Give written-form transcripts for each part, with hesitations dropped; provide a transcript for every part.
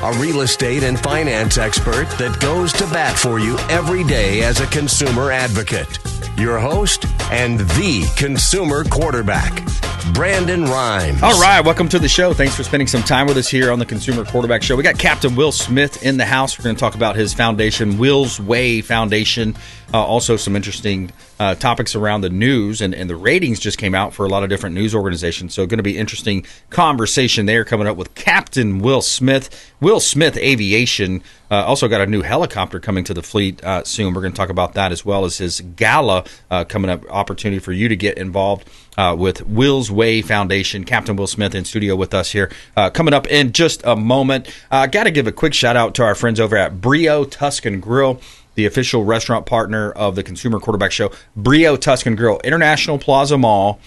a real estate and finance expert that goes to bat for you every day as a consumer advocate. Your host and the consumer quarterback, Brandon Rimes. All right, welcome to the show. Thanks for spending some time with us here on the Consumer Quarterback Show. We got Captain Will Smith in the house. We're going to talk about his foundation, Will's Hwy Foundation. Also some interesting topics around the news, and the ratings just came out for a lot of different news organizations. So going to be interesting conversation there coming up with Captain Will Smith. Will Smith Aviation also got a new helicopter coming to the fleet soon. We're going to talk about that as well as his gala coming up. Opportunity for you to get involved with Will's Hwy Foundation. Captain Will Smith in studio with us here coming up in just a moment. Got to give a quick shout out to our friends over at Brio Tuscan Grill, the official restaurant partner of the Consumer Quarterback Show. Brio Tuscan Grill, International Plaza Mall.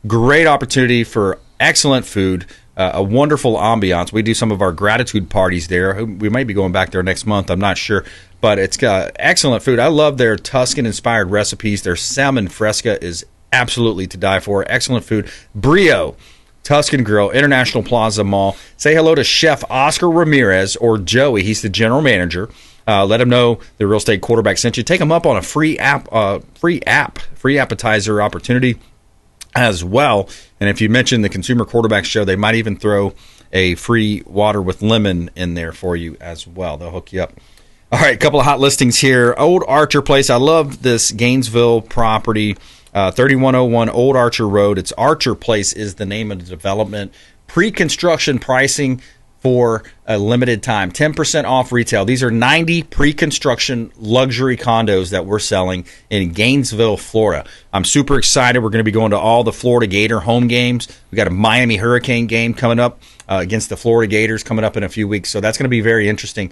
Great opportunity for excellent food, a wonderful ambiance. We do some of our gratitude parties there. We might be going back there next month. I'm not sure. But it's got excellent food. I love their Tuscan-inspired recipes. Their salmon fresca is absolutely to die for. Excellent food. Brio Tuscan Grill, International Plaza Mall. Say hello to Chef Oscar Ramirez, or Joey. He's the general manager. Let him know the Real Estate Quarterback sent you. Take him up on a free appetizer opportunity as well. And if you mention the Consumer Quarterback Show, they might even throw a free water with lemon in there for you as well. They'll hook you up. All right, a couple of hot listings here. Old Archer Place. I love this Gainesville property, 3101 Old Archer Road. It's Archer Place is the name of the development. Pre-construction pricing for a limited time, 10% off retail. These are 90 pre-construction luxury condos that we're selling in Gainesville, Florida. I'm super excited. We're going to be going to all the Florida Gator home games. We got a Miami Hurricane game coming up against the Florida Gators coming up in a few weeks. So that's going to be very interesting,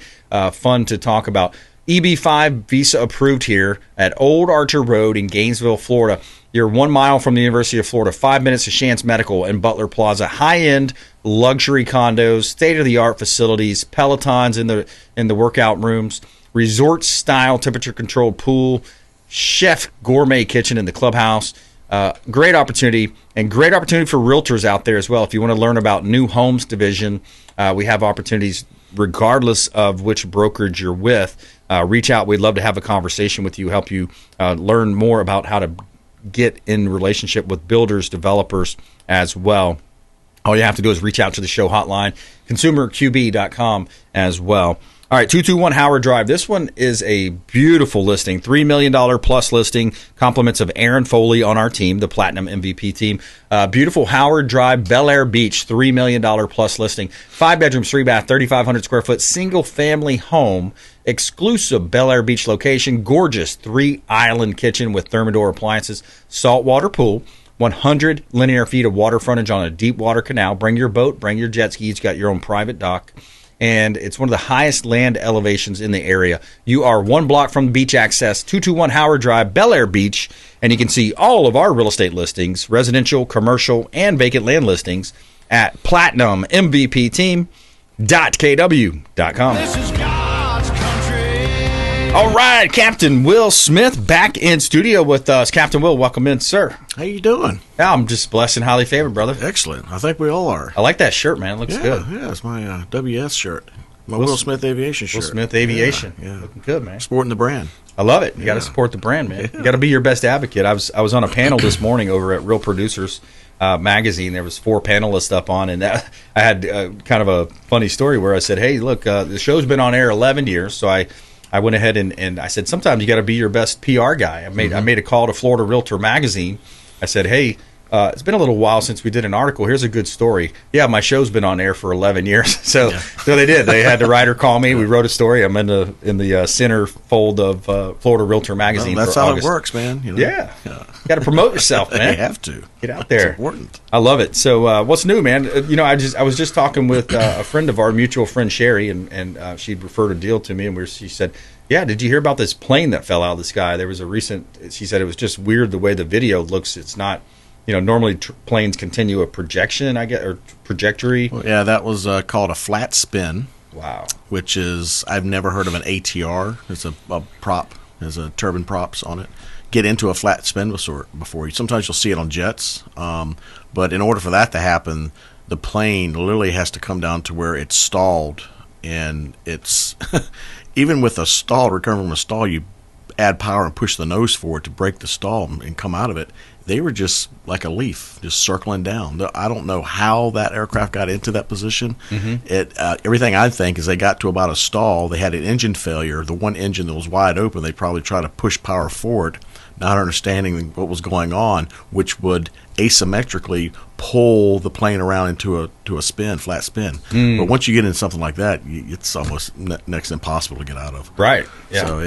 fun to talk about. EB5 visa approved here at Old Archer Road in Gainesville, Florida. You're 1 mile from the University of Florida, 5 minutes to Shantz Medical and Butler Plaza. High-end luxury condos, state-of-the-art facilities, Pelotons in the workout rooms, resort-style temperature-controlled pool, chef gourmet kitchen in the clubhouse. Great opportunity, and great opportunity for realtors out there as well. If you want to learn about new homes division, we have opportunities regardless of which brokerage you're with. Reach out. We'd love to have a conversation with you, help you learn more about how to get in relationship with builders, developers as well. All you have to do is reach out to the show hotline, consumerqb.com as well. All right, 221 Howard Drive. This one is a beautiful listing, $3 million plus listing, compliments of Aaron Foley on our team, the Platinum MVP team. Beautiful Howard Drive, Bel Air Beach, $3 million plus listing. 5 bedrooms, 3 bath, 3,500 square foot, single family home, exclusive Bel Air Beach location, gorgeous 3-island kitchen with Thermador appliances, saltwater pool, 100 linear feet of water frontage on a deep water canal. Bring your boat, bring your jet skis, got your own private dock. And it's one of the highest land elevations in the area. You are 1 block from beach access, 221 Howard Drive, Bel Air Beach, and you can see all of our real estate listings, residential, commercial, and vacant land listings at platinummvpteam.kw.com. This is God's country. All right, Captain Will Smith back in studio with us. Captain Will, welcome in, sir. How you doing? Yeah, I'm just blessed and highly favored, brother. Excellent. I think we all are. I like that shirt, man. It looks good. Yeah, it's my WS shirt. My Will Smith Aviation shirt. Will Smith Aviation. Yeah. Looking good, man. Sporting the brand. I love it. You got to support the brand, man. You got to be your best advocate. I was on a panel this morning over at Real Producers magazine. There was 4 panelists up on, and I had kind of a funny story where I said, hey, look, the show's been on air 11 years, so I went ahead and I said, sometimes you got to be your best PR guy. I made a call to Florida Realtor magazine. I said, hey, it's been a little while since we did an article. Here's a good story. Yeah, my show's been on air for 11 years. So they did. They had the writer call me. We wrote a story. I'm in the center fold of Florida Realtor magazine. Well, that's for how August. It works, man. You know? Yeah. Got to promote yourself, man. You have to. Get out there. It's important. I love it. So what's new, man? I was just talking with a friend of our mutual friend, Sherry, and she'd referred a deal to me, and she said, yeah, did you hear about this plane that fell out of the sky? There was she said it was just weird the way the video looks. It's not, normally planes continue a projection, I guess, or trajectory. Well, yeah, that was called a flat spin. Wow. Which is, I've never heard of an ATR. It's a prop. There's a turbine props on it. Get into a flat spin before. Sometimes you'll see it on jets. But in order for that to happen, the plane literally has to come down to where it's stalled and it's even with a stall, recovering from a stall, you add power and push the nose forward to break the stall and come out of it. They were just like a leaf, just circling down. I don't know how that aircraft got into that position. Everything I think is they got to about a stall. They had an engine failure. The one engine that was wide open, they probably tried to push power forward, not understanding what was going on, which would asymmetrically pull the plane around into a spin, flat spin. But once you get into something like that, it's almost next to impossible to get out of. Right. Yeah. So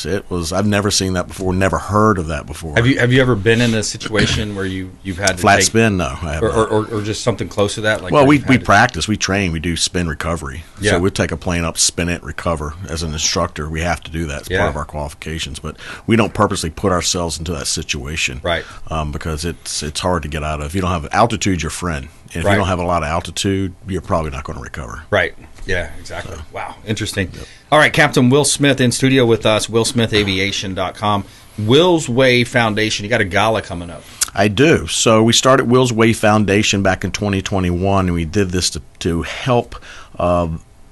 it was. I've never seen that before. Never heard of that before. Have you ever been in a situation where you've had to flat spin? No, I have not. or just something close to that? Like well, we practice, we train, we do spin recovery. Yeah. So we take a plane up, spin it, recover. As an instructor, we have to do that. It's part of our qualifications. But we don't purposely put ourselves into that situation, right? Because it's hard to get out of. If you don't have altitude, your friend. And if you don't have a lot of altitude, you're probably not going to recover. Right. Yeah, exactly. So, wow. Interesting. Yep. All right, Captain Will Smith in studio with us, WillSmithAviation.com. Will's Hwy Foundation, you got a gala coming up. I do. So we started Will's Hwy Foundation back in 2021, and we did this to help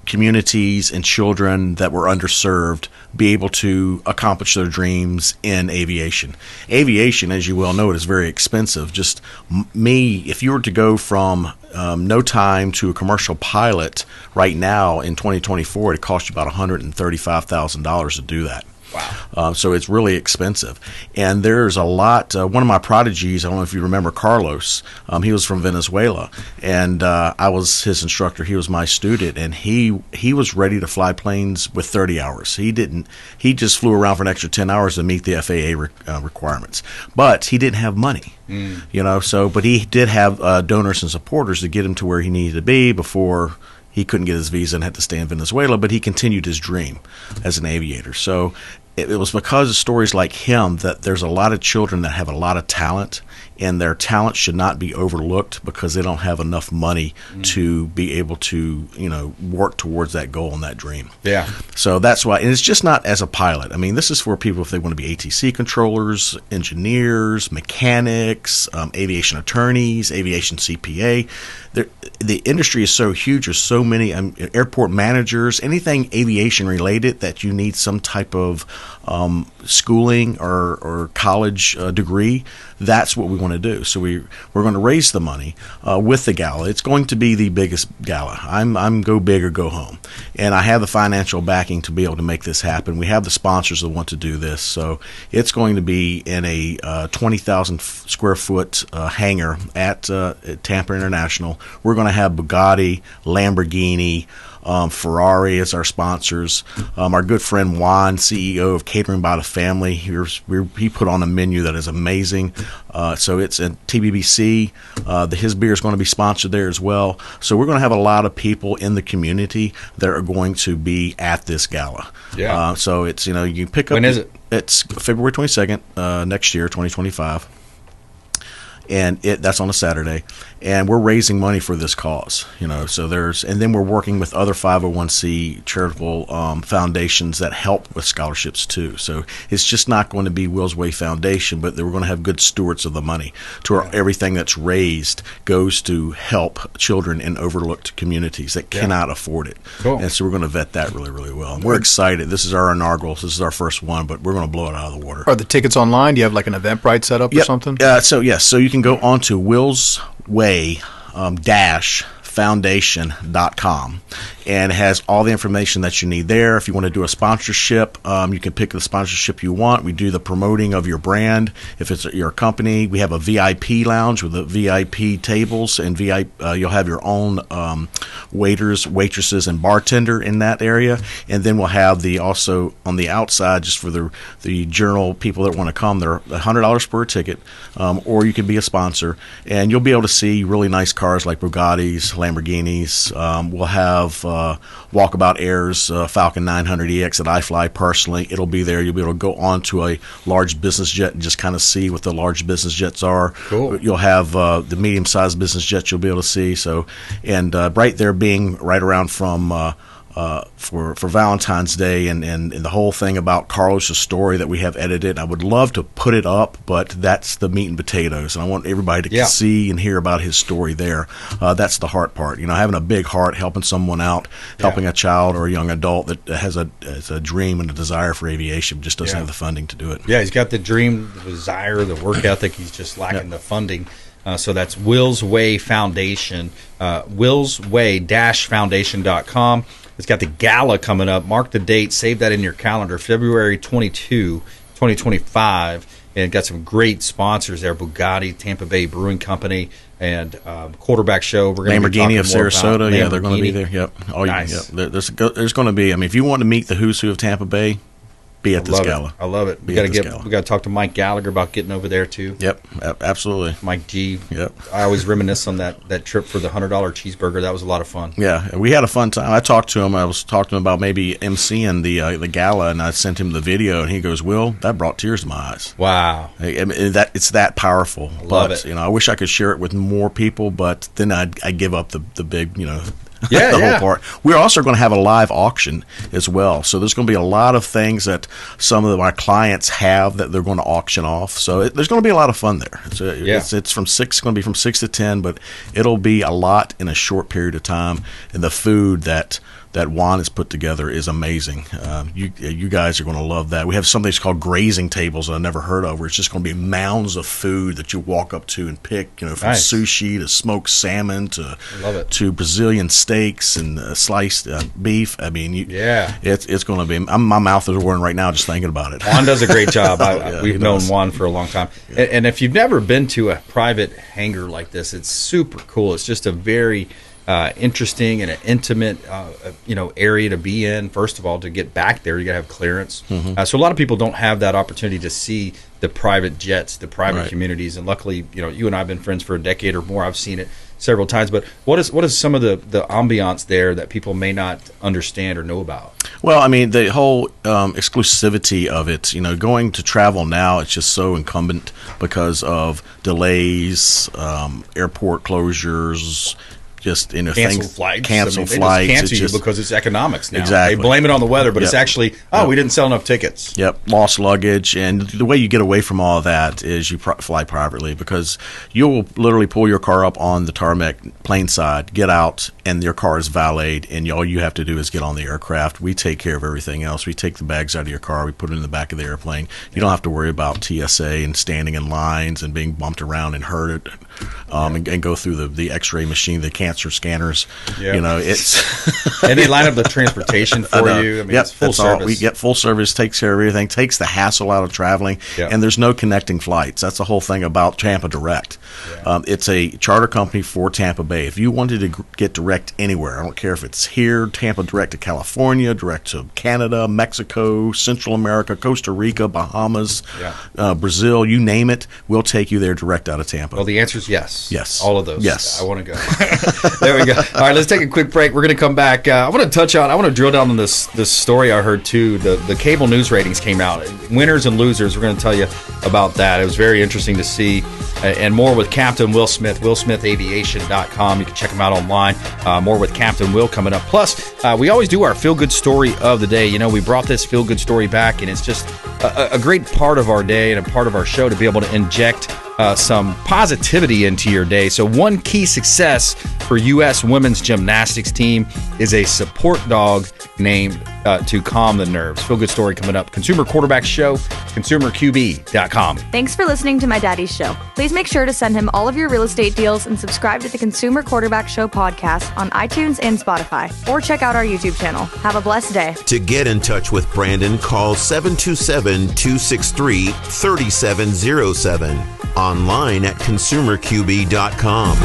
communities and children that were underserved be able to accomplish their dreams in aviation. Aviation, as you well know, is very expensive. Just if you were to go from no time to a commercial pilot right now in 2024, it costs you about $135,000 to do that. Wow. So it's really expensive. And there's a lot. One of my prodigies, I don't know if you remember Carlos, he was from Venezuela, and I was his instructor. He was my student, and he was ready to fly planes with 30 hours. He just flew around for an extra 10 hours to meet the FAA requirements. But he didn't have money. But he did have donors and supporters to get him to where he needed to be before he couldn't get his visa and had to stay in Venezuela, but he continued his dream as an aviator. So it was because of stories like him that there's a lot of children that have a lot of talent, and their talent should not be overlooked because they don't have enough money to be able to, work towards that goal and that dream. Yeah. So that's why, and it's just not as a pilot. I mean, this is for people if they want to be ATC controllers, engineers, mechanics, aviation attorneys, aviation CPA. The industry is so huge. There's so many airport managers, anything aviation related that you need some type of schooling or college degree. That's what we want to do. So we're going to raise the money with the gala. It's going to be the biggest gala. I'm go big or go home, and I have the financial backing to be able to make this happen. We have the sponsors that want to do this, so it's going to be in a 20,000 square foot hangar at Tampa International. We're going to have Bugatti, Lamborghini, Ferrari as our sponsors. Our good friend Juan, CEO of Catering by the Family, he put on a menu that is amazing. So it's at TBBC. His beer is going to be sponsored there as well. So we're going to have a lot of people in the community that are going to be at this gala. Yeah. So it's, you can pick up. When is it? It's February 22nd, next year, 2025. And that's on a Saturday, and we're raising money for this cause, So and then we're working with other 501c charitable foundations that help with scholarships too. So it's just not going to be Will's Hwy Foundation, but we're going to have good stewards of the money. Everything that's raised goes to help children in overlooked communities that cannot afford it. Cool. And so we're going to vet that really, really well. And we're excited. This is our inaugural. This is our first one, but we're going to blow it out of the water. Are the tickets online? Do you have like an Eventbrite set up or something? So you can go on to Will's Hwy foundation.com, and it has all the information that you need there. If you want to do a sponsorship, you can pick the sponsorship you want. We do the promoting of your brand. If it's your company, we have a VIP lounge with the VIP tables, and you'll have your own waiters, waitresses, and bartender in that area. And then we'll have also on the outside, just for the general people that want to come, they're $100 per ticket, or you can be a sponsor, and you'll be able to see really nice cars like Bugattis, Lamborghinis. We'll have Walkabout Air's Falcon 900EX that I fly personally. It'll be there. You'll be able to go onto a large business jet and just kind of see what the large business jets are. Cool. You'll have the medium-sized business jets you'll be able to see. So, and right there being right around from for Valentine's Day, and the whole thing about Carlos's story that we have edited. I would love to put it up, but that's the meat and potatoes, and I want everybody to see and hear about his story there. That's the heart part. Having a big heart, helping someone out, helping a child or a young adult that has a dream and a desire for aviation, just doesn't have the funding to do it. Yeah, he's got the dream, the desire, the work ethic. He's just lacking the funding. So that's Will's Hwy Foundation, willsway-foundation.com. It's got the gala coming up. Mark the date. Save that in your calendar. February 22, 2025. And got some great sponsors there. Bugatti, Tampa Bay Brewing Company, and Quarterback Show. We're going to be talking Lamborghini of Sarasota. Yeah, they're going to be there. Yep. Nice. There's going to be. If you want to meet the who's who of Tampa Bay, be at this gala. I love it. We got to talk to Mike Gallagher about getting over there too. Yep, absolutely. Mike G. Yep. I always reminisce on that trip for the $100 cheeseburger. That was a lot of fun. Yeah, we had a fun time. I talked to him. I was talking to him about maybe emceeing the gala, and I sent him the video, and he goes, "Will, that brought tears to my eyes." Wow. It's that powerful. Love it. I wish I could share it with more people, but then I'd give up the big, Yeah, the whole part. We're also going to have a live auction as well. So there's going to be a lot of things that some of our clients have that they're going to auction off. So there's going to be a lot of fun there. It's from 6, going to be from 6 to 10, but it'll be a lot in a short period of time. And the food that Juan has put together is amazing. You guys are going to love that. We have something that's called grazing tables that I've never heard of, where it's just going to be mounds of food that you walk up to and pick, from sushi to smoked salmon to Brazilian steaks and sliced beef. It's going to be. My mouth is watering right now just thinking about it. Juan does a great job. We've known Juan for a long time. Yeah. And if you've never been to a private hangar like this, it's super cool. It's just a very interesting and an intimate, area to be in. First of all, to get back there, you got to have clearance. Mm-hmm. So a lot of people don't have that opportunity to see the private jets, the private communities. And luckily, you and I have been friends for a decade or more. I've seen it several times. But what is some of the ambiance there that people may not understand or know about? Well, the whole exclusivity of it, going to travel now, it's just so incumbent because of delays, airport closures, just cancel flights. They just cancel you because it's economics now. Exactly. They blame it on the weather, but it's actually we didn't sell enough tickets. Yep, lost luggage, and the way you get away from all of that is you fly privately, because you'll literally pull your car up on the tarmac plane side, get out, and your car is valeted, and all you have to do is get on the aircraft. We take care of everything else. We take the bags out of your car, we put it in the back of the airplane. You don't have to worry about TSA and standing in lines and being bumped around and hurt, and go through the X-ray machine, the cancer scanners. It's and they line up the transportation for you. It's full service. We get full service, takes care of everything, takes the hassle out of traveling, and there's no connecting flights. That's the whole thing about Tampa Direct. It's a charter company for Tampa Bay. If you wanted to get direct anywhere, I don't care if it's here, Tampa Direct to California, direct to Canada, Mexico, Central America, Costa Rica, Bahamas, Brazil, you name it, we'll take you there direct out of Tampa. Well, the answer is yes. Yes. All of those. Yes. I want to go. There we go. All right, let's take a quick break. We're going to come back. I want to drill down on this story I heard too. The cable news ratings came out. Winners and losers. We're going to tell you about that. It was very interesting to see, and more with Captain Will Smith, willsmithaviation.com. You can check him out online. More with Captain Will coming up. Plus, we always do our feel-good story of the day. We brought this feel-good story back, and it's just a great part of our day and a part of our show to be able to inject some positivity into your day. So one key success for U.S. women's gymnastics team is a support dog named to calm the nerves. Feel good story coming up. Consumer Quarterback Show, consumerqb.com. Thanks for listening to my daddy's show. Please make sure to send him all of your real estate deals and subscribe to the Consumer Quarterback Show podcast on iTunes and Spotify, or check out our YouTube channel. Have a blessed day. To get in touch with Brandon, call 727-263-3707. Online at consumerqb.com.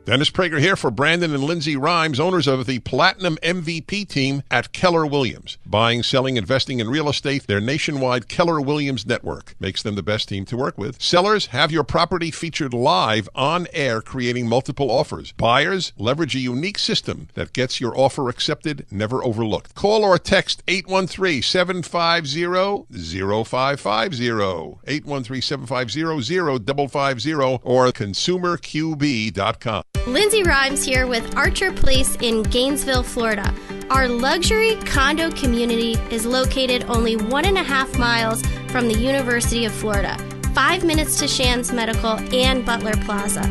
Dennis Prager here for Brandon and Lindsay BRimes, owners of the Platinum MVP team at Keller Williams. Buying, selling, investing in real estate, their nationwide Keller Williams network makes them the best team to work with. Sellers, have your property featured live on air, creating multiple offers. Buyers, leverage a unique system that gets your offer accepted, never overlooked. Call or text 813-750-0550, 813-750-0550, or consumerqb.com. Lindsay Rhymes here with Archer Place in Gainesville, Florida. Our luxury condo community is located only 1.5 miles from the University of Florida, 5 minutes to Shands Medical and Butler Plaza.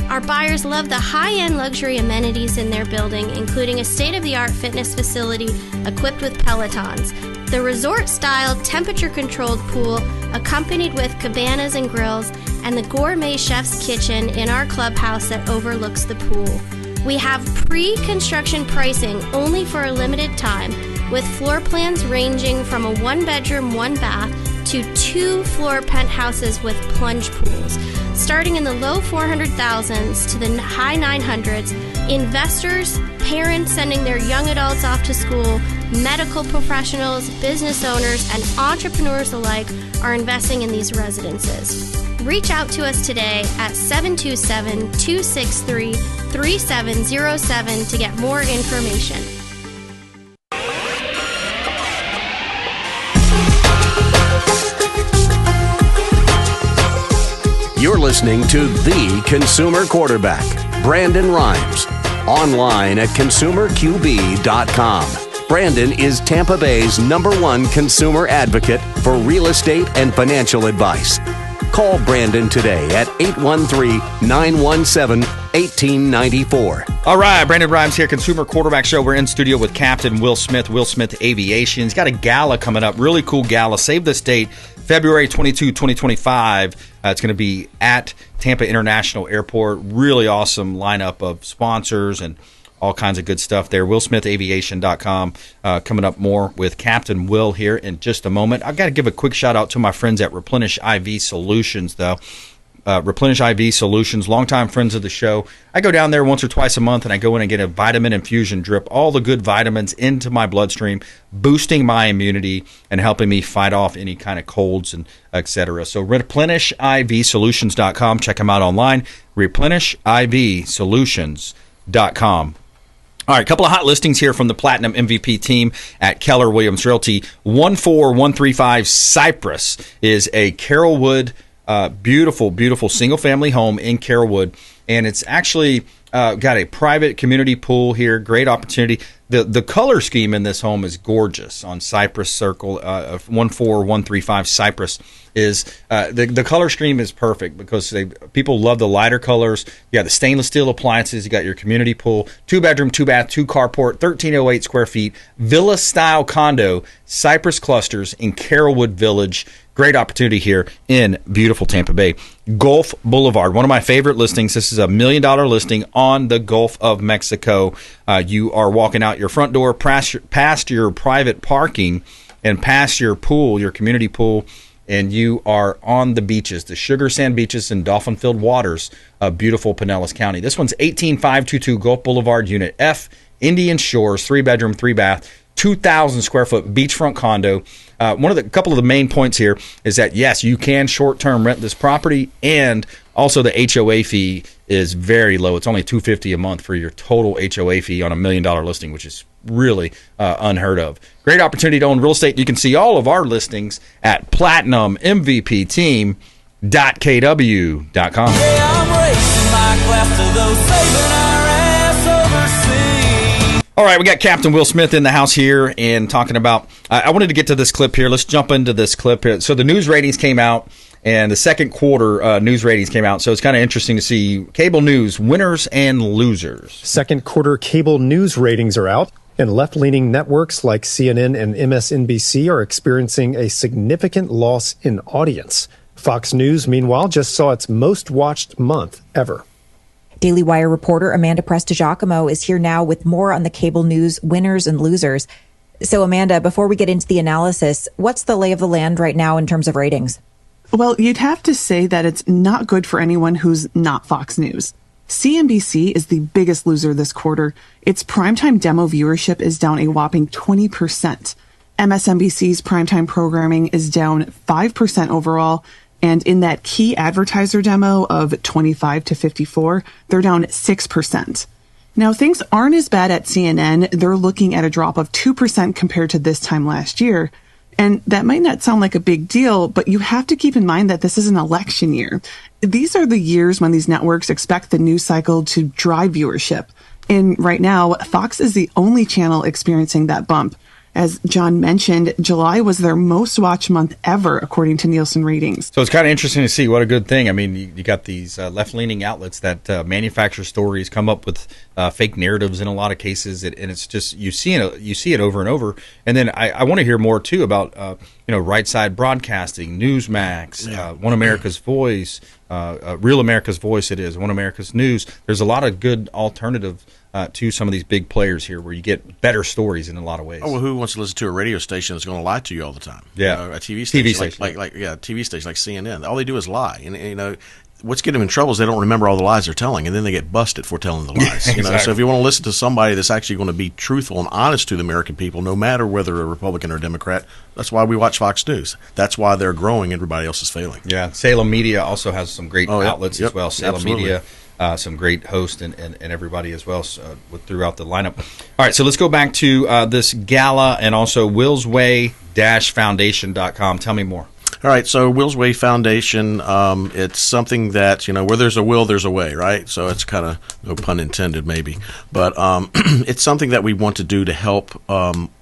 Our buyers love the high-end luxury amenities in their building, including a state-of-the-art fitness facility equipped with Pelotons, the resort-style temperature-controlled pool accompanied with cabanas and grills, and the gourmet chef's kitchen in our clubhouse that overlooks the pool. We have pre-construction pricing only for a limited time, with floor plans ranging from a 1-bedroom, 1-bath to 2-floor penthouses with plunge pools. Starting in the low 400,000s to the high 900s, investors, parents sending their young adults off to school, medical professionals, business owners, and entrepreneurs alike are investing in these residences. Reach out to us today at 727-263-3707 to get more information. You're listening to The Consumer Quarterback, Brandon Rhymes, online at consumerqb.com. Brandon is Tampa Bay's #1 consumer advocate for real estate and financial advice. Call Brandon today at 813-917-1894. All right, Brandon Rhymes here, Consumer Quarterback Show. We're in studio with Captain Will Smith Aviation. He's got a gala coming up, really cool gala. Save this date, February 22, 2025. It's going to be at Tampa International Airport. Really awesome lineup of sponsors and all kinds of good stuff there. WillSmithAviation.com. Coming up more with Captain Will here in just a moment. I've got to give a quick shout out to my friends at Replenish IV Solutions, though. Replenish IV Solutions, longtime friends of the show. I go down there once or twice a month and I go in and get a vitamin infusion drip, all the good vitamins into my bloodstream, boosting my immunity and helping me fight off any kind of colds and etc. So ReplenishIVSolutions.com. Check them out online. ReplenishIVSolutions.com. All right, a couple of hot listings here from the Platinum MVP team at Keller Williams Realty. 14135 Cypress is a Carrollwood, beautiful single-family home in Carrollwood, and it's actually got a private community pool here. Great opportunity. The color scheme in this home is gorgeous on Cypress Circle. 14135 Cypress is the color scheme is perfect because people love the lighter colors. You got the stainless steel appliances. You got your community pool, 2-bedroom, 2-bath, 2-carport, 1,308 square feet, villa style condo, Cypress clusters in Carrollwood Village. Great opportunity here in beautiful Tampa Bay. Gulf Boulevard, one of my favorite listings. This is a $1 million listing on the Gulf of Mexico. You are walking out your front door, past your private parking, and past your pool, your community pool, and you are on the beaches, the sugar sand beaches and dolphin-filled waters of beautiful Pinellas County. This one's 18522 Gulf Boulevard, Unit F, Indian Shores, 3-bedroom, 3-bath, 2,000 square foot beachfront condo. Couple of the main points here is that yes, you can short-term rent this property, and also the HOA fee is very low. It's only $250 a month for your total HOA fee on a $1 million listing, which is really unheard of. Great opportunity to own real estate. You can see all of our listings at PlatinumMVPTeam.kw.com. Yeah, I'm racing like laughter, though, saving our ass overseas. All right, we got Captain Will Smith in the house here and talking about, I wanted to get to this clip here. Let's jump into this clip here. So the news ratings came out, and the second quarter news ratings came out. So it's kind of interesting to see cable news winners and losers. Second quarter cable news ratings are out, and left-leaning networks like CNN and MSNBC are experiencing a significant loss in audience. Fox News, meanwhile, just saw its most watched month ever. Daily Wire reporter Amanda Prestigiacomo is here now with more on the cable news winners and losers. So, Amanda, before we get into the analysis, what's the lay of the land right now in terms of ratings? Well, you'd have to say that it's not good for anyone who's not Fox News. CNBC is the biggest loser this quarter. Its primetime demo viewership is down a whopping 20%. MSNBC's primetime programming is down 5% overall. And in that key advertiser demo of 25 to 54, they're down 6%. Now, things aren't as bad at CNN. They're looking at a drop of 2% compared to this time last year. And that might not sound like a big deal, but you have to keep in mind that this is an election year. These are the years when these networks expect the news cycle to drive viewership. And right now, Fox is the only channel experiencing that bump. As John mentioned, July was their most watched month ever, according to Nielsen ratings. So it's kind of interesting to see. What a good thing. I mean, you got these left-leaning outlets that manufacture stories, come up with fake narratives in a lot of cases, and it's just you see it over and over. And then I want to hear more too about Right Side Broadcasting, Newsmax, One America's Voice, Real America's Voice. It is One America's News. There's a lot of good alternative to some of these big players here, where you get better stories in a lot of ways. Oh, well, who wants to listen to a radio station that's going to lie to you all the time? Yeah, a TV station, TV station like CNN. All they do is lie, and what's getting them in trouble is they don't remember all the lies they're telling, and then they get busted for telling the lies. Exactly. So if you want to listen to somebody that's actually going to be truthful and honest to the American people, no matter whether a Republican or Democrat, that's why we watch Fox News. That's why they're growing. Everybody else is failing. Yeah, Salem Media also has some great outlets as well. Salem Absolutely. Media. Some great hosts and everybody as well throughout the lineup. All right, so let's go back to this gala and also willsway-foundation.com. Tell me more. All right, so Will's Way Foundation, it's something that, where there's a will, there's a way, right? So it's kind of, no pun intended maybe, but it's something that we want to do to help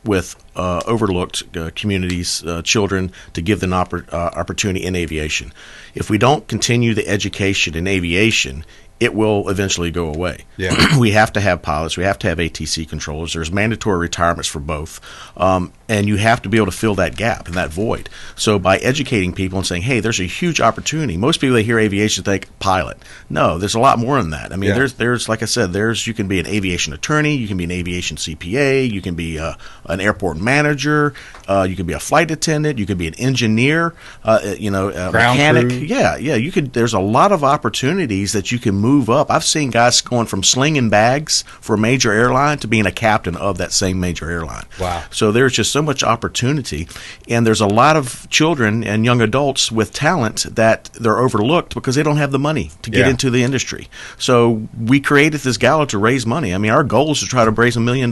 with overlooked communities, children, to give them opportunity in aviation. If we don't continue the education in aviation, it will eventually go away. Yeah. We have to have pilots. We have to have ATC controllers. There's mandatory retirements for both. And you have to be able to fill that gap and that void. So by educating people and saying, hey, there's a huge opportunity. Most people, they hear aviation, think pilot. No, there's a lot more than that. I mean, there's like I said, you can be an aviation attorney. You can be an aviation CPA. You can be an airport manager. You can be a flight attendant. You can be an engineer, a mechanic. Crew. Yeah. You could. There's a lot of opportunities that you can move up. I've seen guys going from slinging bags for a major airline to being a captain of that same major airline. Wow. So there's just so much opportunity, and there's a lot of children and young adults with talent that they're overlooked because they don't have the money to get into the industry. So we created this gala to raise money. I mean, our goal is to try to raise $1 million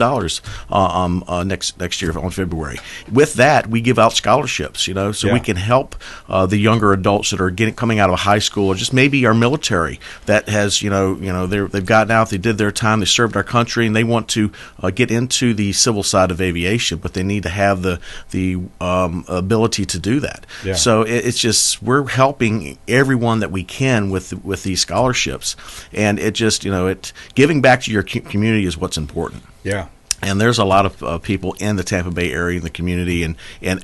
next year on February. With that, we give out scholarships, so we can help the younger adults that are coming out of high school, or just maybe our military that has, they've gotten out, they did their time, they served our country, and they want to get into the civil side of aviation, but they need to have the ability to do that. Yeah. So it's just, we're helping everyone that we can with these scholarships, and it just, giving back to your community is what's important. Yeah. And there's a lot of people in the Tampa Bay area, in the community, and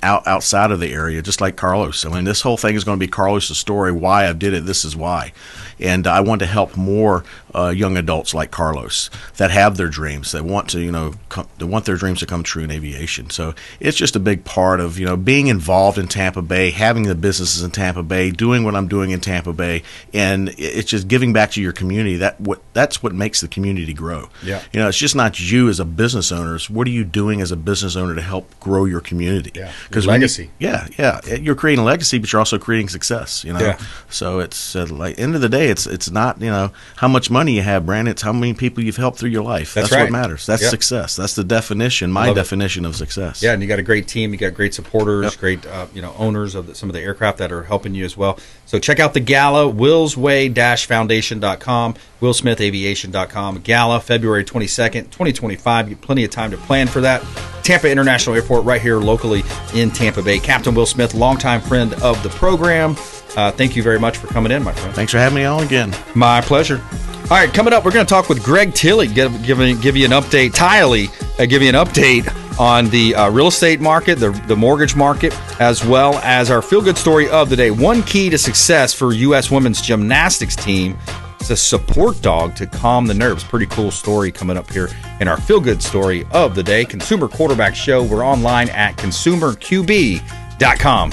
outside of the area, just like Carlos. I mean, this whole thing is going to be Carlos' story, why I did it, this is why. And I want to help more young adults like Carlos that have their dreams, that want to, they want their dreams to come true in aviation. So it's just a big part of, being involved in Tampa Bay, having the businesses in Tampa Bay, doing what I'm doing in Tampa Bay, and it's just giving back to your community. That's what makes the community grow. Yeah. It's just not you as a business owner. What are you doing as a business owner to help grow your community? Yeah. Because legacy. You're creating a legacy, but you're also creating success. Yeah. So it's like end of the day, it's not how much money you have, Brandon. It's how many people you've helped through your life. That's right. what matters. That's success. That's the definition. My definition of success. Yeah, and you got a great team. You got great supporters, great owners of some of the aircraft that are helping you as well. So check out the gala, willsway-foundation.com, willsmithaviation.com. Gala, February 22nd, 2025. You get plenty of time to plan for that. Tampa International Airport, right here locally in Tampa Bay. Captain Will Smith, longtime friend of the program. Thank you very much for coming in, my friend. Thanks for having me on again. My pleasure. All right, coming up, we're going to talk with Greg Tily, give you an update. Tily, give you an update on the real estate market, the mortgage market, as well as our feel-good story of the day. One key to success for U.S. women's gymnastics team is a support dog to calm the nerves. Pretty cool story coming up here in our feel-good story of the day. Consumer Quarterback Show. We're online at consumerqb.com.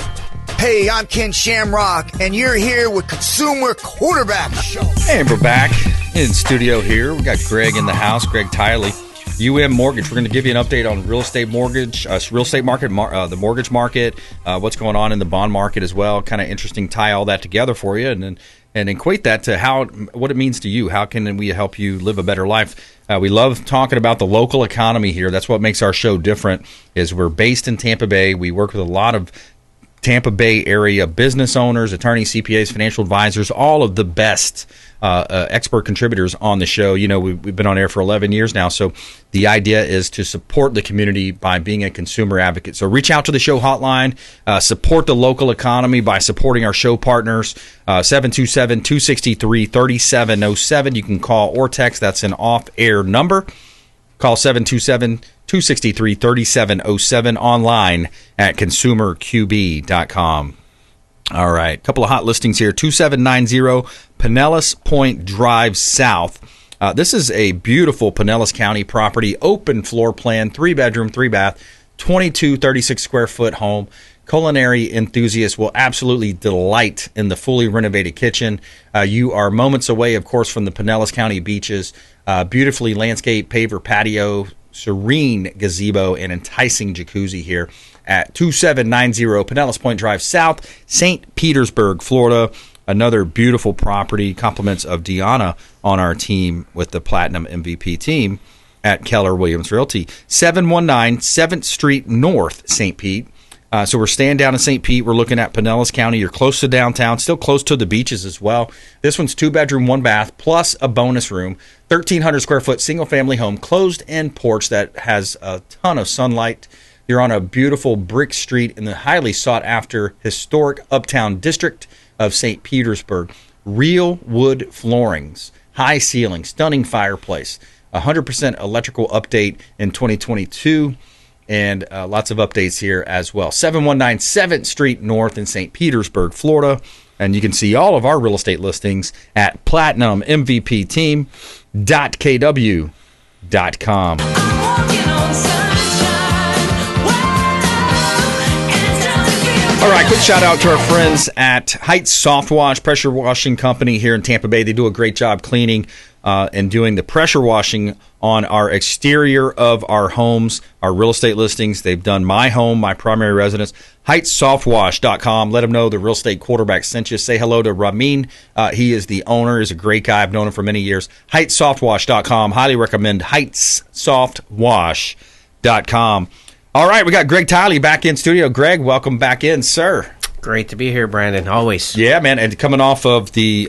Hey, I'm Ken Shamrock, and you're here with Consumer Quarterback Show. And we're back in studio here. We got Greg in the house, Greg Tily, UMortgage. We're going to give you an update on real estate mortgage, real estate market, the mortgage market, what's going on in the bond market as well. Kind of interesting, tie all that together for you. And then and equate that to what it means to you. How can we help you live a better life? We love talking about the local economy here. That's what makes our show different, is we're based in Tampa Bay. We work with a lot of Tampa Bay area business owners, attorneys, CPAs, financial advisors, all of the best expert contributors on the show. You know, we've been on air for 11 years now, so the idea is to support the community by being a consumer advocate. So reach out to the show hotline, support the local economy by supporting our show partners, 727-263-3707. You can call or text. That's an off-air number. Call 727-263-3707, online at consumerqb.com. All right, a couple of hot listings here. 2790 Pinellas Point Drive South. This is a beautiful Pinellas County property, open floor plan, 3-bedroom, 3-bath, 36 square foot home. Culinary enthusiasts will absolutely delight in the fully renovated kitchen. You are moments away, of course, from the Pinellas County beaches. Beautifully landscaped paver patio, serene gazebo, and enticing jacuzzi here at 2790 Pinellas Point Drive South, St. Petersburg, Florida. Another beautiful property. Compliments of Deanna on our team with the Platinum MVP team at Keller Williams Realty. 719 7th Street North, St. Pete. So we're staying down in St. Pete. We're looking at Pinellas County. You're close to downtown, still close to the beaches as well. This one's 2-bedroom, 1-bath, plus a bonus room. 1,300 square foot single-family home, closed-end porch that has a ton of sunlight. You're on a beautiful brick street in the highly sought-after historic uptown district of St. Petersburg. Real wood floorings, high ceilings, stunning fireplace, 100% electrical update in 2022. And lots of updates here as well. 719 7th Street North in St. Petersburg, Florida. And you can see all of our real estate listings at platinummvpteam.kw.com. All right, quick shout out to our friends at Heights Soft Wash, pressure washing company here in Tampa Bay. They do a great job cleaning and doing the pressure washing on our exterior of our homes, our real estate listings. They've done my home, my primary residence. HeightsSoftWash.com. Let them know the real estate quarterback sent you. Say hello to Ramin. He is the owner. He's a great guy. I've known him for many years. HeightsSoftWash.com. Highly recommend HeightsSoftWash.com. All right, we got Greg Tily back in studio. Greg, welcome back in, sir. Great to be here, Brandon. Always. Yeah, man. And coming off of the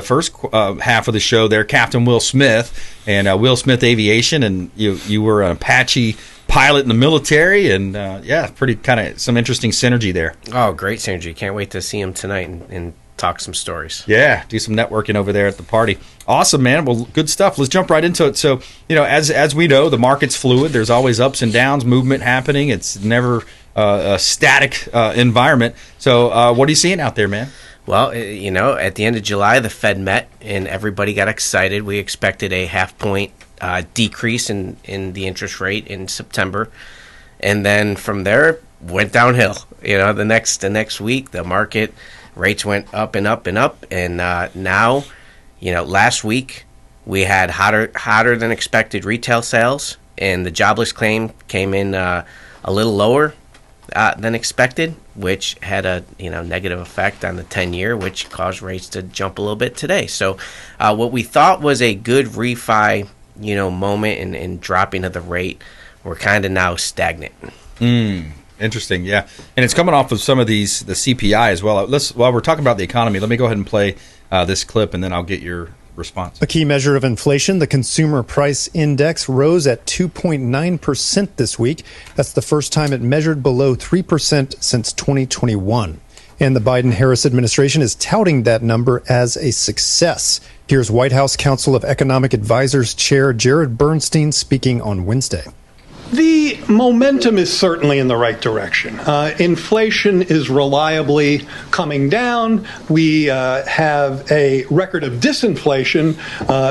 first half of the show there, Captain Will Smith and Will Smith Aviation, and you were an Apache pilot in the military, and pretty kind of some interesting synergy there. Oh, great synergy. Can't wait to see him tonight and talk some stories. Yeah, do some networking over there at the party. Awesome, man. Well, good stuff. Let's jump right into it. So, as we know, the market's fluid. There's always ups and downs, movement happening. It's never a static environment. So what are you seeing out there, man? Well, at the end of July, the Fed met and everybody got excited. We expected a 0.5 point decrease in the interest rate in September. And then from there, went downhill. The next week, the market rates went up and up and up. And now, last week, we had hotter than expected retail sales, and the jobless claim came in a little lower than expected, which had a negative effect on the 10-year, which caused rates to jump a little bit today. So what we thought was a good refi moment and dropping of the rate, we're kind of now stagnant. Interesting, yeah. And it's coming off of some of the CPI as well. While we're talking about the economy, let me go ahead and play this clip, and then I'll get your response. A key measure of inflation, the Consumer Price Index, rose at 2.9% this week. That's the first time it measured below 3% since 2021. And the Biden-Harris administration is touting that number as a success. Here's White House Council of Economic Advisors Chair Jared Bernstein speaking on Wednesday. The momentum is certainly in the right direction. Inflation is reliably coming down. We have a record of disinflation,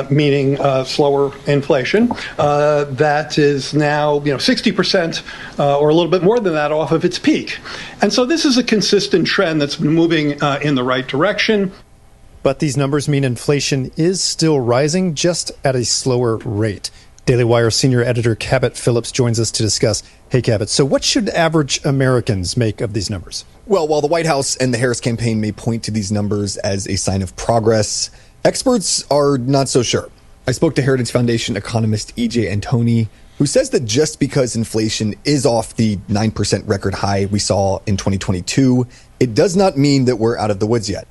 meaning slower inflation, that is now 60% or a little bit more than that off of its peak. And so this is a consistent trend that's been moving in the right direction. But these numbers mean inflation is still rising, just at a slower rate. Daily Wire senior editor Cabot Phillips joins us to discuss. Hey, Cabot, so what should average Americans make of these numbers? Well, while the White House and the Harris campaign may point to these numbers as a sign of progress, experts are not so sure. I spoke to Heritage Foundation economist E.J. Antoni, who says that just because inflation is off the 9% record high we saw in 2022, it does not mean that we're out of the woods yet.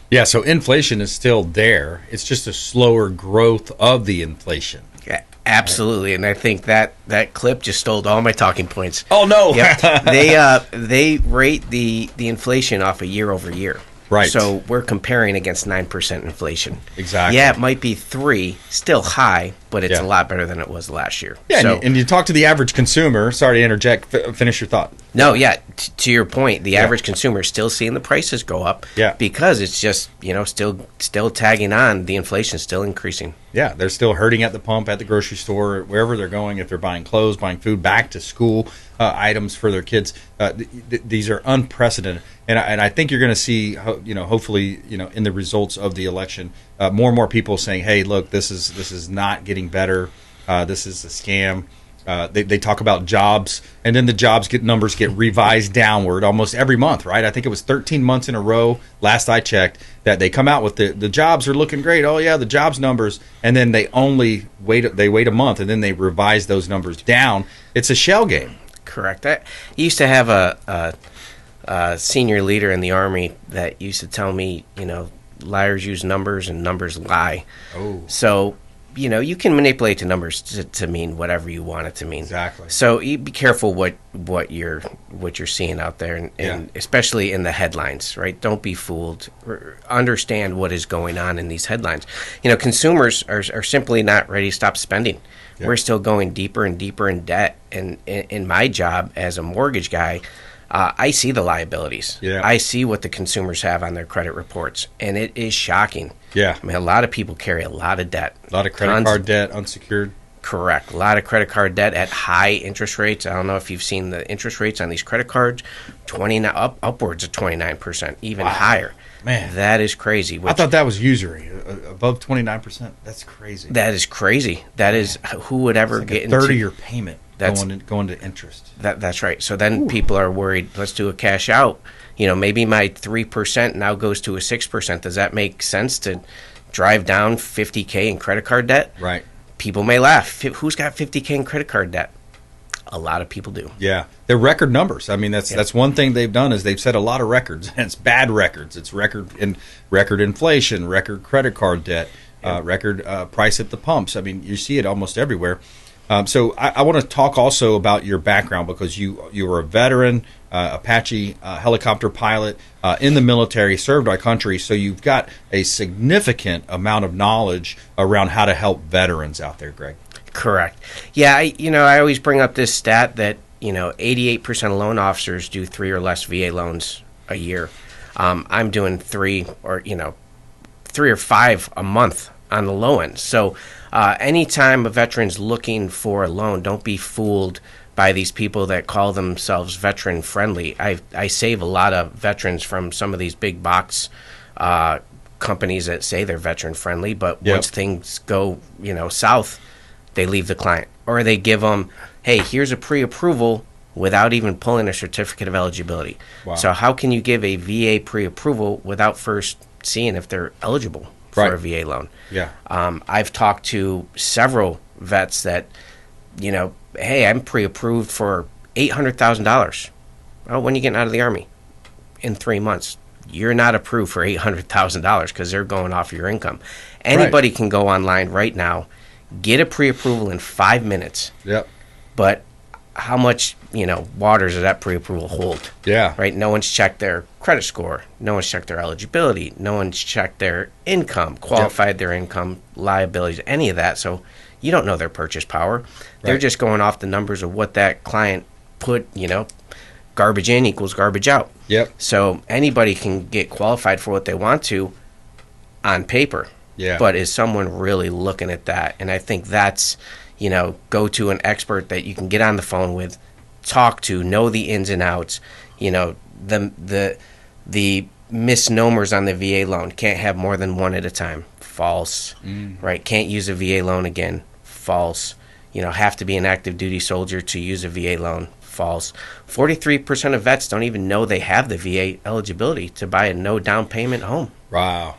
Yeah, so inflation is still there. It's just a slower growth of the inflation. Yeah, absolutely. And I think that clip just stole all my talking points. Oh, no. Yep. They rate the inflation off a year over year. Right. So we're comparing against 9% inflation. Exactly. Yeah, it might be 3, still high, but it's a lot better than it was last year. Yeah, so, and you talk to the average consumer. Sorry to interject. Finish your thought. No, yeah. To your point, the average consumer is still seeing the prices go up. Yeah. Because it's just still tagging on. The inflation is still increasing. Yeah, they're still hurting at the pump, at the grocery store, wherever they're going. If they're buying clothes, buying food, back to school items for their kids, these are unprecedented. And I think you're going to see, hopefully, in the results of the election, more and more people saying, "Hey, look, this is not getting better. This is a scam." They talk about jobs, and then the jobs numbers get revised downward almost every month, right? I think it was 13 months in a row, last I checked, that they come out with the jobs are looking great. Oh, yeah, the jobs numbers. And then they only wait a month, and then they revise those numbers down. It's a shell game. Correct. I used to have a senior leader in the Army that used to tell me, liars use numbers and numbers lie. Oh. So, you can manipulate the numbers to mean whatever you want it to mean. Exactly. So be careful what you're seeing out there, and especially in the headlines, right? Don't be fooled. Understand what is going on in these headlines. Consumers are simply not ready to stop spending. Yeah. We're still going deeper and deeper in debt. And in my job as a mortgage guy, I see the liabilities. Yeah. I see what the consumers have on their credit reports, and it is shocking. Yeah. I mean, a lot of people carry a lot of debt. A lot of credit card debt, unsecured. Correct. A lot of credit card debt at high interest rates. I don't know if you've seen the interest rates on these credit cards, upwards of 29%, even higher. Man, that is crazy. I thought that was usury, above 29%. That's crazy. That is crazy. That is, who would ever like get a into 30-year payment going to interest. That's right. So then people are worried. Let's do a cash out. Maybe my 3% now goes to a 6%. Does that make sense to drive down $50K in credit card debt? Right. People may laugh. Who's got $50K in credit card debt? A lot of people do. Yeah, they're record numbers. I mean, that's one thing they've done is they've set a lot of records, and it's bad records. It's record inflation, record credit card debt, record price at the pumps. I mean, you see it almost everywhere. So I want to talk also about your background, because you were a veteran, Apache helicopter pilot in the military, served our country. So you've got a significant amount of knowledge around how to help veterans out there, Greg. Correct. Yeah, I always bring up this stat that 88% of loan officers do 3 or less VA loans a year. I'm doing 3 or 5 a month on the low end. So anytime a veteran's looking for a loan, don't be fooled by these people that call themselves veteran friendly. I save a lot of veterans from some of these big box companies that say they're veteran friendly, but once things go south, they leave the client, or they give them, hey, here's a pre-approval without even pulling a certificate of eligibility. Wow. So how can you give a VA pre-approval without first seeing if they're eligible for a VA loan? Yeah. I've talked to several vets that, hey, I'm pre-approved for $800,000. Oh, when are you getting out of the Army? In 3 months. You're not approved for $800,000 because they're going off your income. Anybody can go online right now, get a pre-approval in 5 minutes. Yep. But how much, water does that pre-approval hold? Yeah. Right? No one's checked their credit score. No one's checked their eligibility. No one's checked their income, qualified their income, liabilities, any of that. So you don't know their purchase power. They're just going off the numbers of what that client put, garbage in equals garbage out. Yep. So anybody can get qualified for what they want to on paper. Yeah. But is someone really looking at that? And I think that's, go to an expert that you can get on the phone with, talk to, know the ins and outs. The misnomers on the VA loan, can't have more than one at a time. False. Right? Can't use a VA loan again. False. have to be an active duty soldier to use a VA loan false. 43% of vets don't even know they have the VA eligibility to buy a no down payment home. Wow.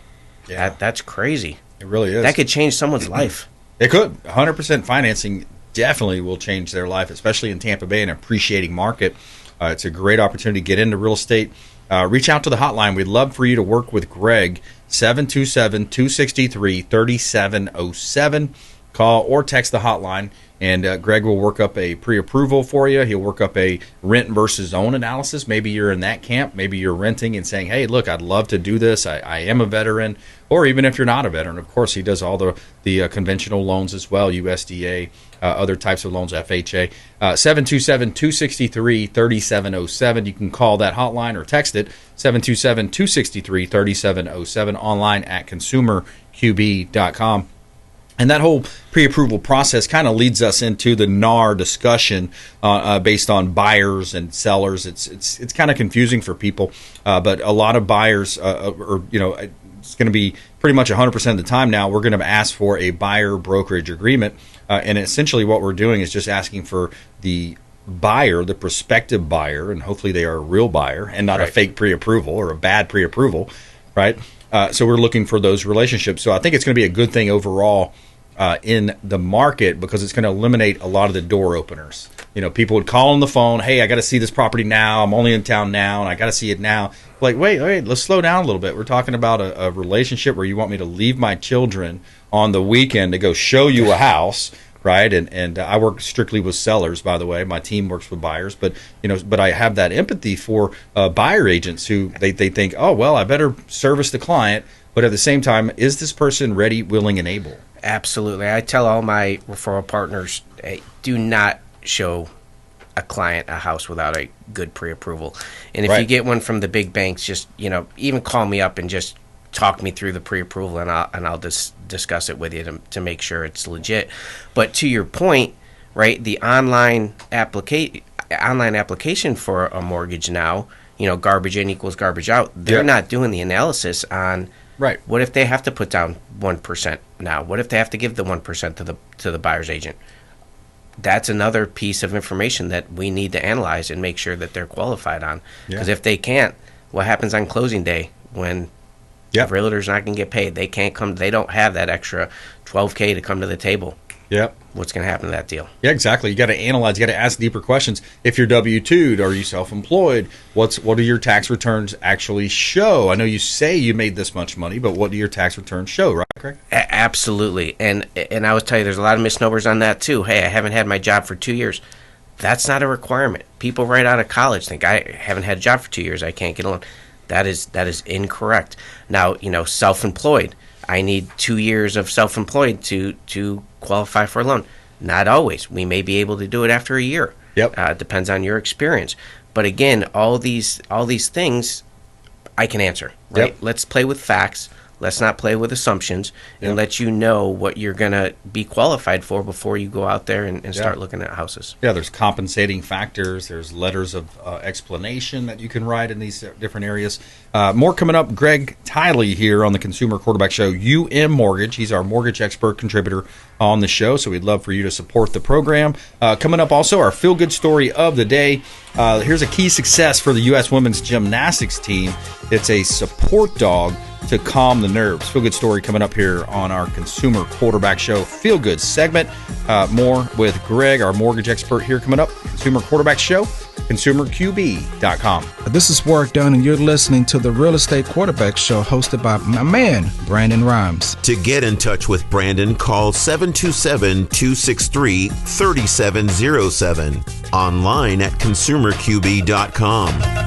Yeah. That's crazy. It really is. That could change someone's life. It could. 100% financing definitely will change their life, especially in Tampa Bay, an appreciating market. It's a great opportunity to get into real estate. Reach out to the hotline. We'd love for you to work with Greg, 727-263-3707. Call or text the hotline, and Greg will work up a pre-approval for you. He'll work up a rent versus own analysis. Maybe you're in that camp. Maybe you're renting and saying, hey, look, I'd love to do this. I am a veteran. Or even if you're not a veteran, of course, he does all the conventional loans as well, USDA, other types of loans, FHA. 727-263-3707. You can call that hotline or text it, 727-263-3707, online at consumerqb.com. And that whole pre-approval process kind of leads us into the NAR discussion based on buyers and sellers. It's kind of confusing for people, but a lot of buyers, it's going to be pretty much 100% of the time now, we're going to ask for a buyer brokerage agreement. And essentially what we're doing is just asking for the buyer, the prospective buyer, and hopefully they are a real buyer and not a fake pre-approval or a bad pre-approval, right? So we're looking for those relationships. So I think it's going to be a good thing overall in the market because it's going to eliminate a lot of the door openers. People would call on the phone, hey, I got to see this property now. I'm only in town now, and I got to see it now. Like, wait, let's slow down a little bit. We're talking about a relationship where you want me to leave my children on the weekend to go show you a house, right? And I work strictly with sellers, by the way. My team works with buyers, but I have that empathy for buyer agents who they think, oh, well, I better service the client, but at the same time, is this person ready, willing, and able? Absolutely. I tell all my referral partners, hey, do not show a client a house without a good pre-approval. And if you get one from the big banks, just even call me up and just talk me through the pre-approval, and I'll discuss it with you to make sure it's legit. But to your point, right, the online application for a mortgage now, garbage in equals garbage out. They're not doing the analysis on what if they have to put down 1% now? What if they have to give the 1% to the buyer's agent? That's another piece of information that we need to analyze and make sure that they're qualified on. Because if they can't, what happens on closing day when the realtor's not going to get paid? They can't come. They don't have that extra $12K to come to the table. Yep. What's going to happen to that deal? Yeah, exactly. You got to analyze. You got to ask deeper questions. If you're W-2'd, are you self-employed? What do your tax returns actually show? I know you say you made this much money, but what do your tax returns show, right, Craig? Absolutely. And I would tell you, there's a lot of misnomers on that too. Hey, I haven't had my job for 2 years. That's not a requirement. People right out of college think, I haven't had a job for 2 years, I can't get a loan. That is incorrect. Now, self-employed. I need 2 years of self-employed to qualify for a loan. Not always. We may be able to do it after a year. Yep. Depends on your experience. But again, all these things I can answer. Right. Yep. Let's play with facts. Let's not play with assumptions, and let you know what you're going to be qualified for before you go out there and start looking at houses. Yeah, there's compensating factors. There's letters of explanation that you can write in these different areas. More coming up. Greg Tily here on the Consumer Quarterback Show, UMortgage. He's our mortgage expert contributor on the show, so we'd love for you to support the program. Coming up also, our feel-good story of the day. Here's a key success for the U.S. women's gymnastics team. It's a support dog to calm the nerves. Feel good story coming up here on our Consumer Quarterback Show Feel Good segment. More with Greg, our mortgage expert, here coming up. Consumer Quarterback Show, consumerqb.com. This is Work Done, and you're listening to the Real Estate Quarterback Show hosted by my man, Brandon Rhymes. To get in touch with Brandon, call 727-263-3707. Online at consumerqb.com.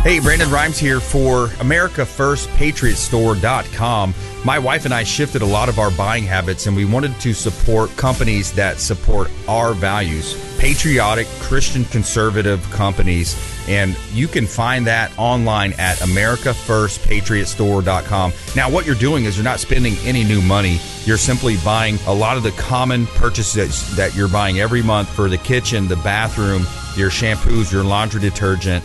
Hey, Brandon Rhymes here for AmericaFirstPatriotStore.com. My wife and I shifted a lot of our buying habits, and we wanted to support companies that support our values, patriotic, Christian, conservative companies. And you can find that online at AmericaFirstPatriotStore.com. Now, what you're doing is you're not spending any new money. You're simply buying a lot of the common purchases that you're buying every month for the kitchen, the bathroom, your shampoos, your laundry detergent,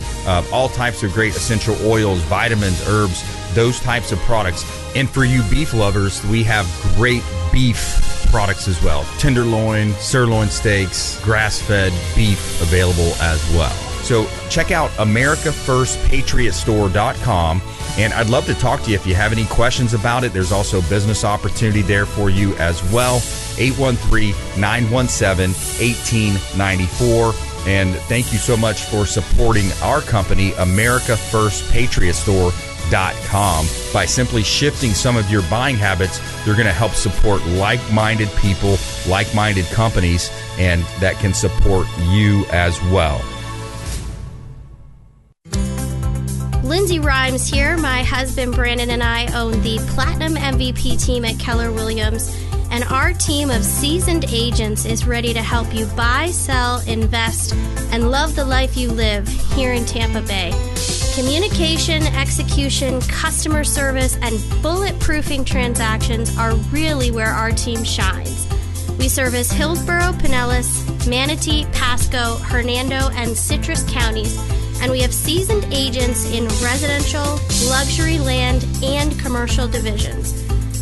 all types of great essential oils, vitamins, herbs, those types of products. And for you beef lovers, we have great beef products as well. Tenderloin, sirloin steaks, grass-fed beef available as well. So check out AmericaFirstPatriotStore.com, and I'd love to talk to you if you have any questions about it. There's also business opportunity there for you as well. 813-917-1894. And thank you so much for supporting our company, AmericaFirstPatriotStore.com. By simply shifting some of your buying habits, you're going to help support like-minded people, like-minded companies, and that can support you as well. Lindsay Rhymes here. My husband Brandon and I own the Platinum MVP team at Keller Williams, and our team of seasoned agents is ready to help you buy, sell, invest, and love the life you live here in Tampa Bay. Communication, execution, customer service, and bulletproofing transactions are really where our team shines. We service Hillsborough, Pinellas, Manatee, Pasco, Hernando, and Citrus counties, and we have seasoned agents in residential, luxury land, and commercial divisions.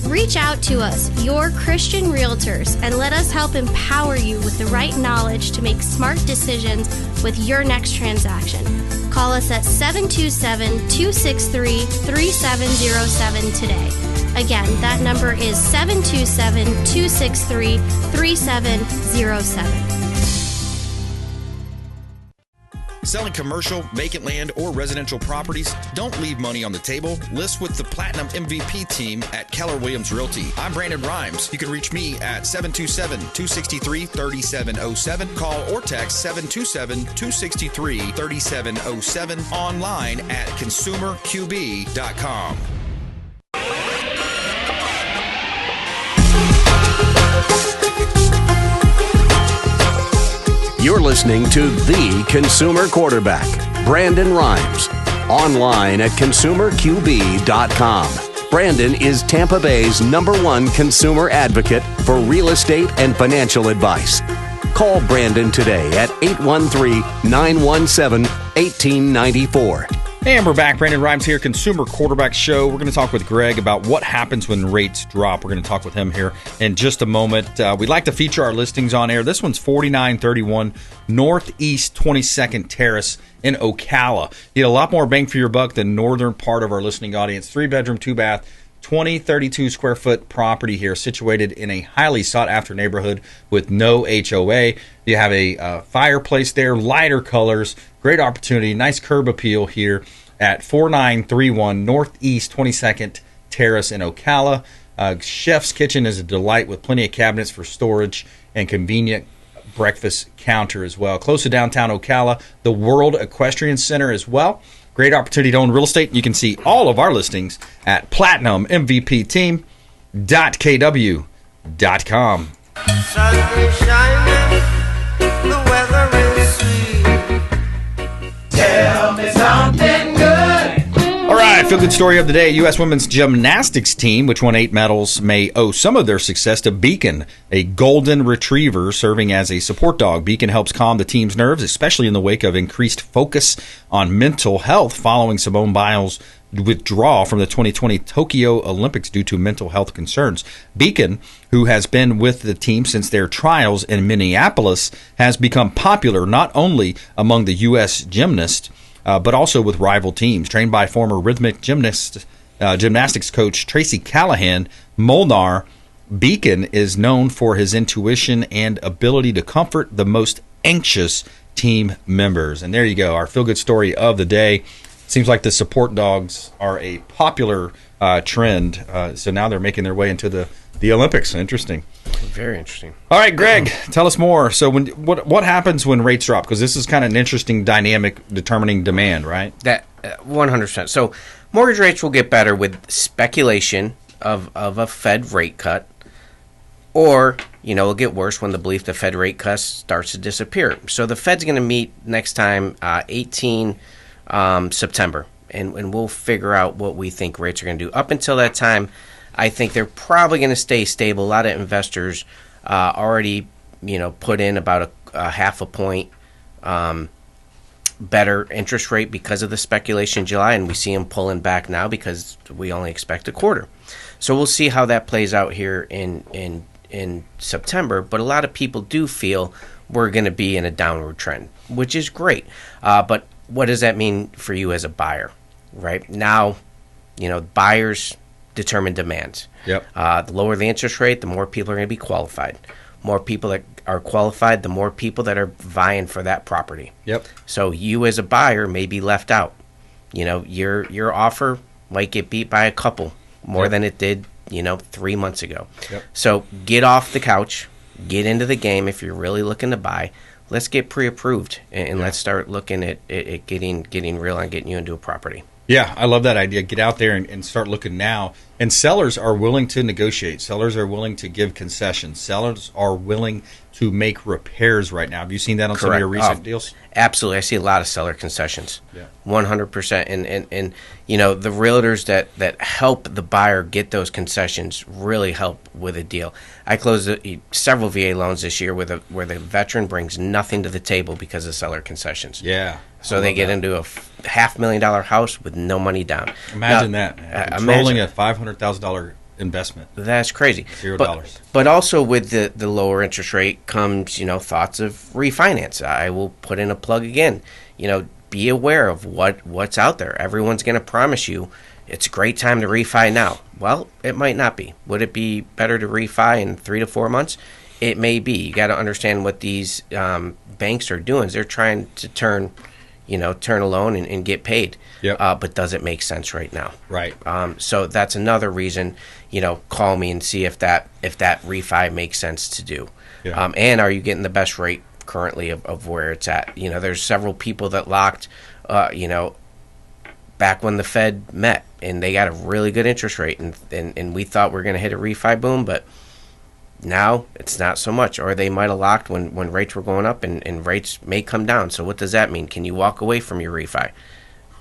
Reach out to us, your Christian realtors, and let us help empower you with the right knowledge to make smart decisions with your next transaction. Call us at 727-263-3707 today. Again, that number is 727-263-3707. Selling commercial, vacant land, or residential properties? Don't leave money on the table. List with the Platinum MVP team at Keller Williams Realty. I'm Brandon Rhymes. You can reach me at 727-263-3707. Call or text 727-263-3707. Online at consumerqb.com. You're listening to The Consumer Quarterback, Brandon Rhymes. Online at consumerqb.com. Brandon is Tampa Bay's #1 consumer advocate for real estate and financial advice. Call Brandon today at 813-917-1894. And we're back. Brandon Rhymes here, Consumer Quarterback Show. We're going to talk with Greg about what happens when rates drop. We're going to talk with him here in just a moment. We'd like to feature our listings on air. This one's 4931 Northeast 22nd Terrace in Ocala. You get a lot more bang for your buck than northern part of our listening audience. 3-bedroom, 2-bath, 32 square foot property here, situated in a highly sought after neighborhood with no HOA. You have a fireplace there, lighter colors, great opportunity, nice curb appeal here at 4931 Northeast 22nd Terrace in Ocala. Chef's Kitchen is a delight with plenty of cabinets for storage and convenient breakfast counter as well. Close to downtown Ocala, the World Equestrian Center as well. Great opportunity to own real estate. You can see all of our listings at platinummvpteam.kw.com. Sun is shining, the weather is sweet. Tell me something good. All right, feel good story of the day. U.S. women's gymnastics team, which won 8 medals, may owe some of their success to Beacon, a golden retriever serving as a support dog. Beacon helps calm the team's nerves, especially in the wake of increased focus on mental health following Simone Biles' withdrawal from the 2020 Tokyo Olympics due to mental health concerns. Beacon, who has been with the team since their trials in Minneapolis, has become popular not only among the U.S. gymnasts, but also with rival teams. Trained by former rhythmic gymnastics coach Tracy Callahan, Molnar, Beacon is known for his intuition and ability to comfort the most anxious team members. And there you go, our feel-good story of the day. Seems like the support dogs are a popular trend, so now they're making their way into the Olympics. Interesting. Very interesting. All right, Greg, tell us more. So what happens when rates drop? Because this is kind of an interesting dynamic determining demand, right? That 100%. So mortgage rates will get better with speculation of a Fed rate cut, or it'll get worse when the belief the Fed rate cut starts to disappear. So the Fed's going to meet next time 18 September, and we'll figure out what we think rates are going to do. Up until that time, I think they're probably going to stay stable. A lot of investors already, put in about a half a point better interest rate because of the speculation in July, and we see them pulling back now because we only expect a quarter. So we'll see how that plays out here in in September, but a lot of people do feel we're going to be in a downward trend, which is great. But what does that mean for you as a buyer, right? Now, buyers determine demand. Yep. The lower the interest rate, the more people are going to be qualified. More people that are qualified, the more people that are vying for that property. Yep. So you as a buyer may be left out. Your offer might get beat by a couple more than it did, 3 months ago. Yep. So get off the couch, get into the game if you're really looking to buy. Let's get pre-approved and let's start looking at getting real on getting you into a property. Yeah, I love that idea. Get out there and start looking now. And sellers are willing to negotiate. Sellers are willing to give concessions. Sellers are willing to make repairs right now. Have you seen that on some of your recent deals? Absolutely. I see a lot of seller concessions. Yeah. 100%. And the realtors that help the buyer get those concessions really help with a deal. I closed several VA loans this year where the veteran brings nothing to the table because of seller concessions. Yeah. So they get into a $500,000 house with no money down. Imagine that, man. Controlling a $500,000 investment. That's crazy. $0. But also with the lower interest rate comes, thoughts of refinance. I will put in a plug again. Be aware of what's out there. Everyone's going to promise you it's a great time to refi now. Well, it might not be. Would it be better to refi in 3 to 4 months? It may be. You got to understand what these banks are doing. They're trying to turn a loan and get paid. Yep. But does it make sense right now? Right. So that's another reason, call me and see if that refi makes sense to do. Yeah. And are you getting the best rate currently of where it's at? There's several people that locked, back when the Fed met, and they got a really good interest rate, and we thought we were going to hit a refi boom, but now it's not so much. Or they might have locked when rates were going up, and rates may come down. So what does that mean? Can you walk away from your refi?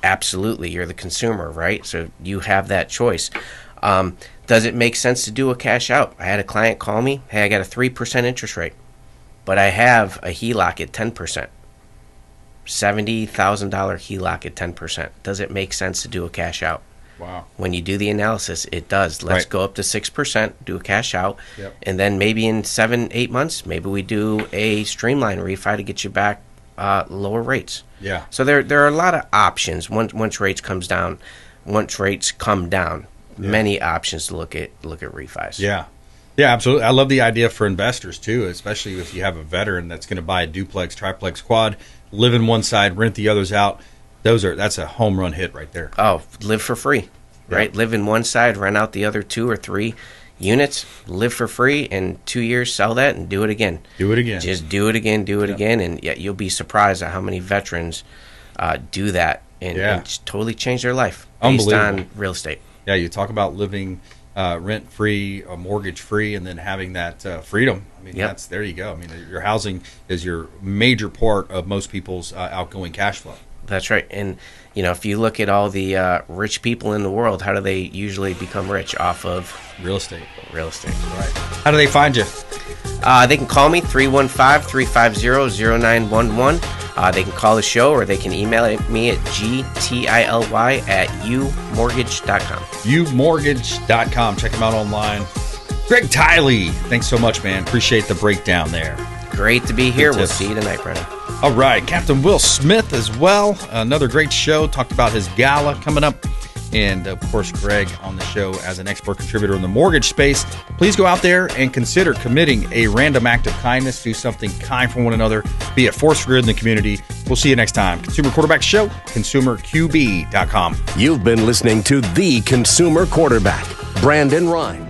Absolutely. You're the consumer, right? So you have that choice. Does it make sense to do a cash out? I had a client call me, hey, I got a 3% interest rate, but I have a HELOC at 10%. $70,000 HELOC at 10%. Does it make sense to do a cash out? Wow. When you do the analysis, it does. Let's go up to 6%, do a cash out, and then maybe in 7-8 months, maybe we do a streamline refi to get you back lower rates. Yeah. So there are a lot of options once rates come down. Many options to look at refis. Yeah. Yeah, absolutely. I love the idea for investors too, especially if you have a veteran that's going to buy a duplex, triplex, quad, live in one side, rent the others out. That's a home run hit right there. Oh, live for free, right? Live in one side, rent out the other 2 or 3 units, live for free, and 2 years sell that and do it again. Do it again. Just do it again, again, and yet you'll be surprised at how many veterans do that and just totally change their life based on real estate. Yeah, you talk about living rent-free, mortgage-free, and then having that freedom. I mean, there you go. I mean, your housing is your major part of most people's outgoing cash flow. That's right. And, if you look at all the rich people in the world, how do they usually become rich? Off of real estate. Real estate. Right. How do they find you? They can call me, 315-350-0911. They can call the show, or they can email me at gtily@umortgage.com. umortgage.com. Check them out online. Greg Tily, thanks so much, man. Appreciate the breakdown there. Great to be here. We'll see you tonight, Brennan. All right. Captain Will Smith as well. Another great show. Talked about his gala coming up. And, of course, Greg on the show as an expert contributor in the mortgage space. Please go out there and consider committing a random act of kindness. Do something kind for one another. Be a force for good in the community. We'll see you next time. Consumer Quarterback Show, consumerqb.com. You've been listening to The Consumer Quarterback, Brandon Rhymes.